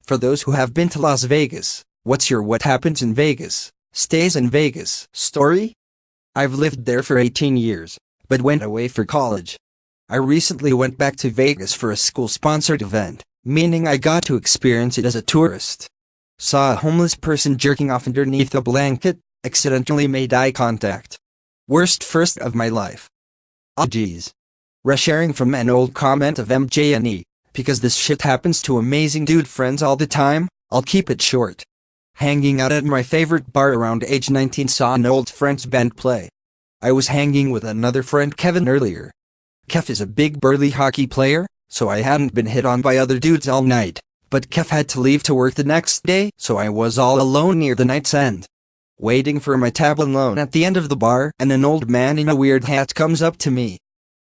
For those who have been to Las Vegas, what's your what happens in Vegas, stays in Vegas story? I've lived there for 18 years, but went away for college. I recently went back to Vegas for a school-sponsored event, meaning I got to experience it as a tourist. Saw a homeless person jerking off underneath a blanket, accidentally made eye contact. Worst first of my life. Ah geez. Resharing from an old comment of MJNE, because this shit happens to amazing dude friends all the time, I'll keep it short. Hanging out at my favorite bar around age 19, saw an old friend's band play. I was hanging with another friend, Kevin, earlier. Kev is a big burly hockey player, so I hadn't been hit on by other dudes all night, but Kev had to leave to work the next day, so I was all alone near the night's end. Waiting for my tab alone at the end of the bar, and an old man in a weird hat comes up to me.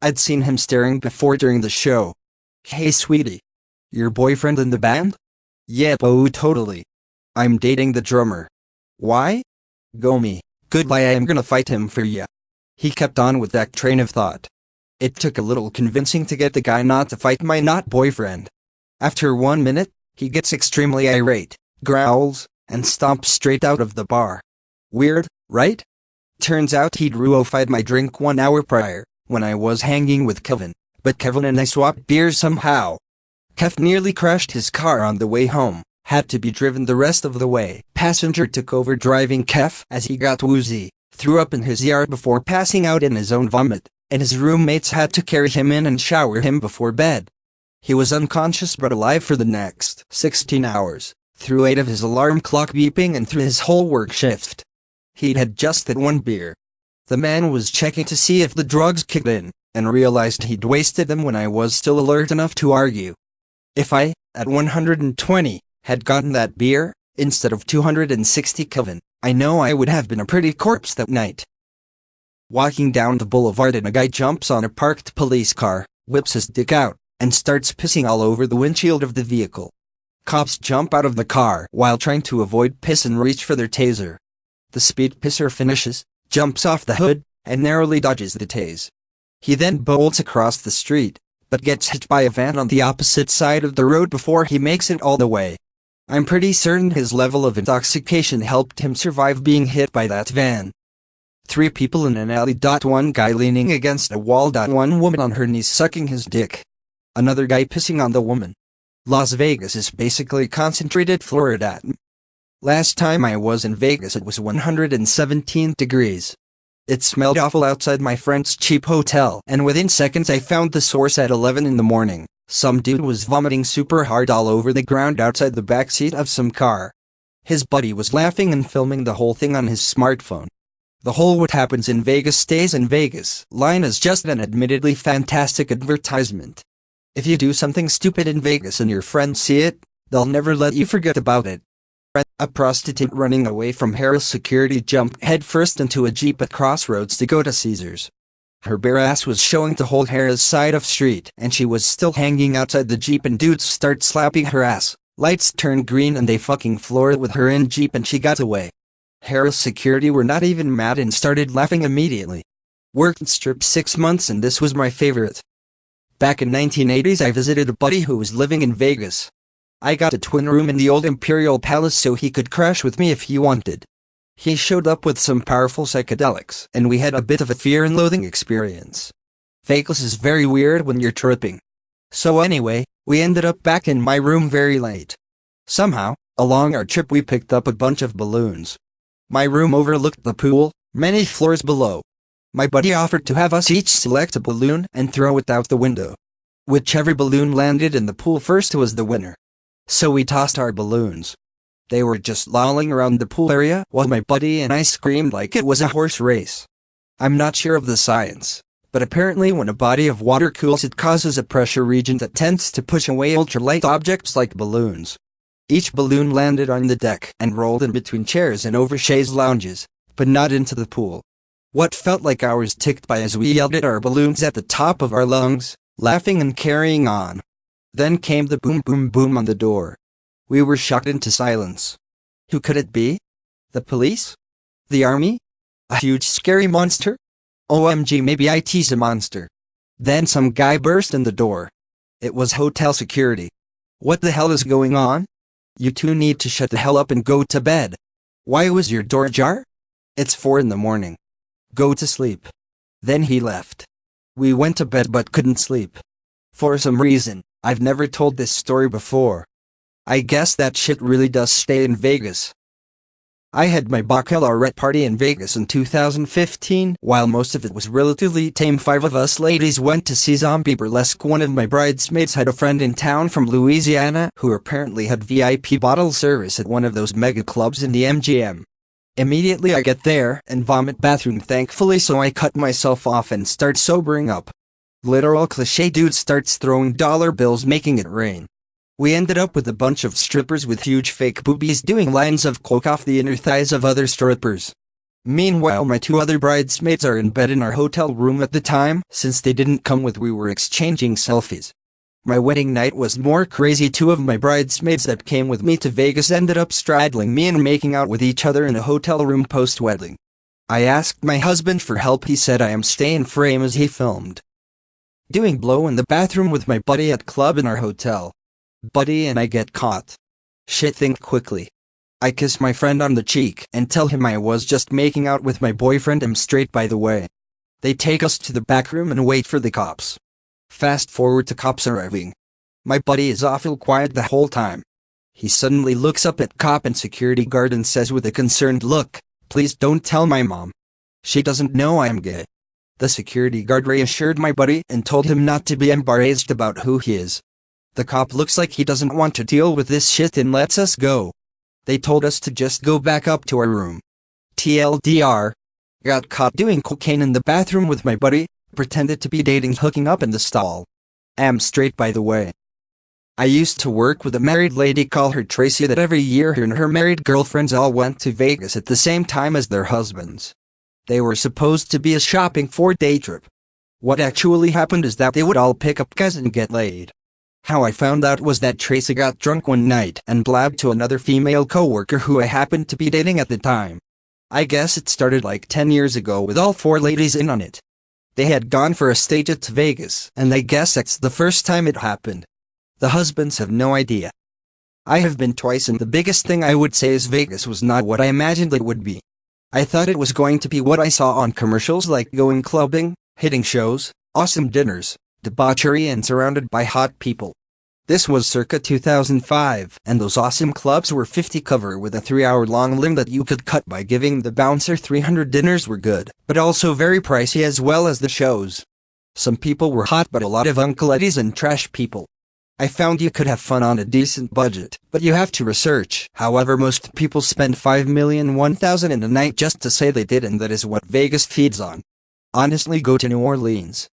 I'd seen him staring before during the show. "Hey sweetie. Your boyfriend in the band?" "Yep, oh totally. I'm dating the drummer." "Why?" "Go me. Goodbye, I am gonna fight him for ya." He kept on with that train of thought. It took a little convincing to get the guy not to fight my not boyfriend. After 1 minute, he gets extremely irate, growls, and stomps straight out of the bar. Weird, right? Turns out he'd roofied my drink 1 hour prior, when I was hanging with Kevin, but Kevin and I swapped beers somehow. Kev nearly crashed his car on the way home, had to be driven the rest of the way. Passenger took over driving Kev as he got woozy, threw up in his yard before passing out in his own vomit, and his roommates had to carry him in and shower him before bed. He was unconscious but alive for the next 16 hours, through 8 of his alarm clock beeping and through his whole work shift. He'd had just that 1 beer. The man was checking to see if the drugs kicked in, and realized he'd wasted them when I was still alert enough to argue. If I, at 120, had gotten that beer, instead of 260 Kelvin, I know I would have been a pretty corpse that night. Walking down the boulevard and a guy jumps on a parked police car, whips his dick out, and starts pissing all over the windshield of the vehicle. Cops jump out of the car while trying to avoid piss and reach for their taser. The speed pisser finishes, jumps off the hood, and narrowly dodges the tase. He then bolts across the street, but gets hit by a van on the opposite side of the road before he makes it all the way. I'm pretty certain his level of intoxication helped him survive being hit by that van. 3 people in an alley. 1 guy leaning against a wall. 1 woman on her knees sucking his dick. Another guy pissing on the woman. Las Vegas is basically concentrated Florida. Last time I was in Vegas it was 117 degrees. It smelled awful outside my friend's cheap hotel, and within seconds I found the source at 11 in the morning. Some dude was vomiting super hard all over the ground outside the backseat of some car. His buddy was laughing and filming the whole thing on his smartphone. The whole "what happens in Vegas stays in Vegas" line is just an admittedly fantastic advertisement. If you do something stupid in Vegas and your friends see it, they'll never let you forget about it. A prostitute running away from Harris security jumped headfirst into a Jeep at Crossroads to go to Caesars. Her bare ass was showing the whole Harris side of street, and she was still hanging outside the Jeep, and dudes start slapping her ass. Lights turned green and they fucking floored with her in Jeep, and she got away. Harris security were not even mad and started laughing immediately. Worked strip 6 months and this was my favorite. Back in 1980s I visited a buddy who was living in Vegas. I got a twin room in the old Imperial Palace so he could crash with me if he wanted. He showed up with some powerful psychedelics and we had a bit of a fear and loathing experience. Vegas is very weird when you're tripping. So anyway, we ended up back in my room very late. Somehow, along our trip we picked up a bunch of balloons. My room overlooked the pool, many floors below. My buddy offered to have us each select a balloon and throw it out the window. Whichever balloon landed in the pool first was the winner. So we tossed our balloons. They were just lolling around the pool area while my buddy and I screamed like it was a horse race. I'm not sure of the science, but apparently when a body of water cools it causes a pressure region that tends to push away ultralight objects like balloons. Each balloon landed on the deck and rolled in between chairs and over chaise lounges, but not into the pool. What felt like hours ticked by as we yelled at our balloons at the top of our lungs, laughing and carrying on. Then came the boom boom boom on the door. We were shocked into silence. Who could it be? The police? The army? A huge scary monster? OMG, maybe IT's a monster. Then some guy burst in the door. It was hotel security. What the hell is going on? You two need to shut the hell up and go to bed. Why was your door ajar? It's 4 in the morning. Go to sleep. Then he left. We went to bed but couldn't sleep. For some reason, I've never told this story before. I guess that shit really does stay in Vegas. I had my baccalaureate party in Vegas in 2015. While most of it was relatively tame, 5 of us ladies went to see zombie burlesque. One of my bridesmaids had a friend in town from Louisiana who apparently had VIP bottle service at one of those mega clubs in the MGM. Immediately I get there and vomit bathroom, thankfully, so I cut myself off and start sobering up. Literal cliche, dude starts throwing dollar bills, making it rain. We ended up with a bunch of strippers with huge fake boobies doing lines of coke off the inner thighs of other strippers. Meanwhile, my 2 other bridesmaids are in bed in our hotel room at the time. Since they didn't come with, we were exchanging selfies. My wedding night was more crazy. 2 of my bridesmaids that came with me to Vegas ended up straddling me and making out with each other in a hotel room post-wedding. I asked my husband for help. He said I am staying frame as he filmed doing blow in the bathroom with my buddy at club in our hotel. Buddy and I get caught. Shit, think quickly. I kiss my friend on the cheek and tell him I was just making out with my boyfriend. I'm straight, by the way. They take us to the back room and wait for the cops. Fast forward to cops arriving. My buddy is awful quiet the whole time. He suddenly looks up at cop and security guard and says with a concerned look, "Please don't tell my mom. She doesn't know I am gay." The security guard reassured my buddy and told him not to be embarrassed about who he is. The cop looks like he doesn't want to deal with this shit and lets us go. They told us to just go back up to our room. TLDR. Got caught doing cocaine in the bathroom with my buddy, pretended to be dating, hooking up in the stall. Am straight, by the way. I used to work with a married lady, call her Tracy, that every year her and her married girlfriends all went to Vegas at the same time as their husbands. They were supposed to be a shopping 4-day trip. What actually happened is that they would all pick up guys and get laid. How I found out was that Tracy got drunk one night and blabbed to another female coworker who I happened to be dating at the time. I guess it started like 10 years ago with all 4 ladies in on it. They had gone for a stage at Vegas, and I guess that's the first time it happened. The husbands have no idea. I have been twice, and the biggest thing I would say is Vegas was not what I imagined it would be. I thought it was going to be what I saw on commercials, like going clubbing, hitting shows, awesome dinners, debauchery, and surrounded by hot people. This was circa 2005, and those awesome clubs were 50 cover with a 3-hour-long limb that you could cut by giving the bouncer 300. Dinners were good, but also very pricey, as well as the shows. Some people were hot, but a lot of Uncle Eddies and trash people. I found you could have fun on a decent budget, but you have to research. However, most people spend $5,001,000 in a night just to say they did, and that is what Vegas feeds on. Honestly, go to New Orleans.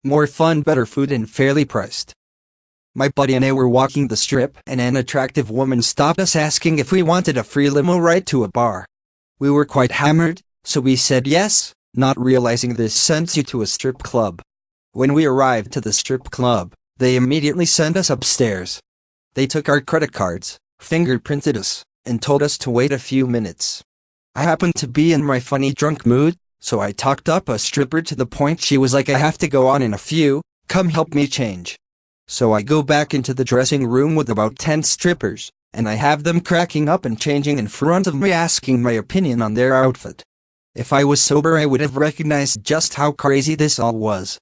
More fun, better food, and fairly priced. My buddy and I were walking the strip, and an attractive woman stopped us asking if we wanted a free limo ride to a bar. We were quite hammered, so we said yes, not realizing this sends you to a strip club. When we arrived to the strip club, they immediately sent us upstairs. They took our credit cards, fingerprinted us, and told us to wait a few minutes. I happened to be in my funny drunk mood, so I talked up a stripper to the point she was like, "I have to go on in a few, come help me change." So I go back into the dressing room with about 10 strippers, and I have them cracking up and changing in front of me, asking my opinion on their outfit. If I was sober, I would have recognized just how crazy this all was.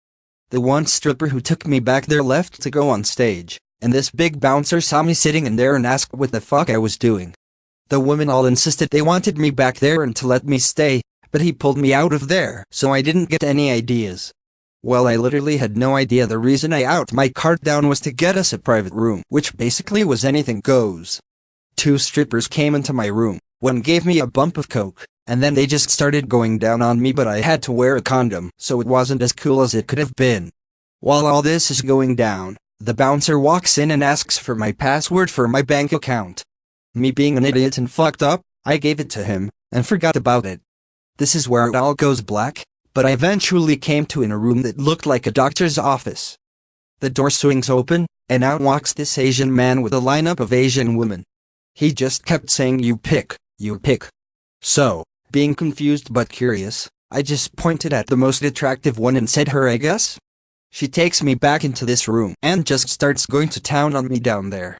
The one stripper who took me back there left to go on stage, and this big bouncer saw me sitting in there and asked what the fuck I was doing. The women all insisted they wanted me back there and to let me stay, but he pulled me out of there, so I didn't get any ideas. Well, I literally had no idea. The reason I out my cart down was to get us a private room, which basically was anything goes. 2 strippers came into my room, one gave me a bump of coke, and then they just started going down on me, but I had to wear a condom, so it wasn't as cool as it could have been. While all this is going down, the bouncer walks in and asks for my password for my bank account. Me being an idiot and fucked up, I gave it to him, and forgot about it. This is where it all goes black, but I eventually came to in a room that looked like a doctor's office. The door swings open, and out walks this Asian man with a lineup of Asian women. He just kept saying, "You pick, you pick." So, being confused but curious, I just pointed at the most attractive one and said, "Her, I guess?" She takes me back into this room and just starts going to town on me down there.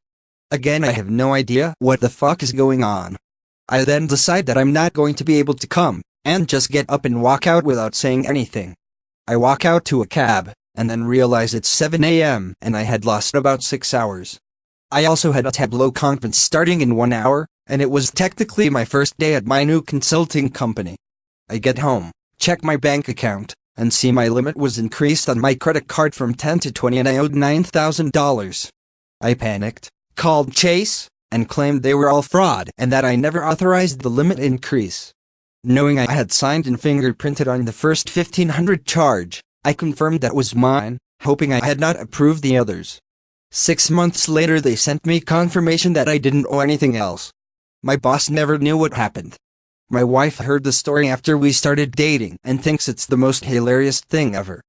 Again, I have no idea what the fuck is going on. I then decide that I'm not going to be able to come, and just get up and walk out without saying anything. I walk out to a cab, and then realize it's 7 a.m. and I had lost about 6 hours. I also had a Tableau conference starting in 1 hour, and it was technically my first day at my new consulting company. I get home, check my bank account, and see my limit was increased on my credit card from 10 to 20 and I owed $9,000. I panicked, called Chase, and claimed they were all fraud and that I never authorized the limit increase. Knowing I had signed and fingerprinted on the first $1,500 charge, I confirmed that was mine, hoping I had not approved the others. 6 months later they sent me confirmation that I didn't owe anything else. My boss never knew what happened. My wife heard the story after we started dating and thinks it's the most hilarious thing ever.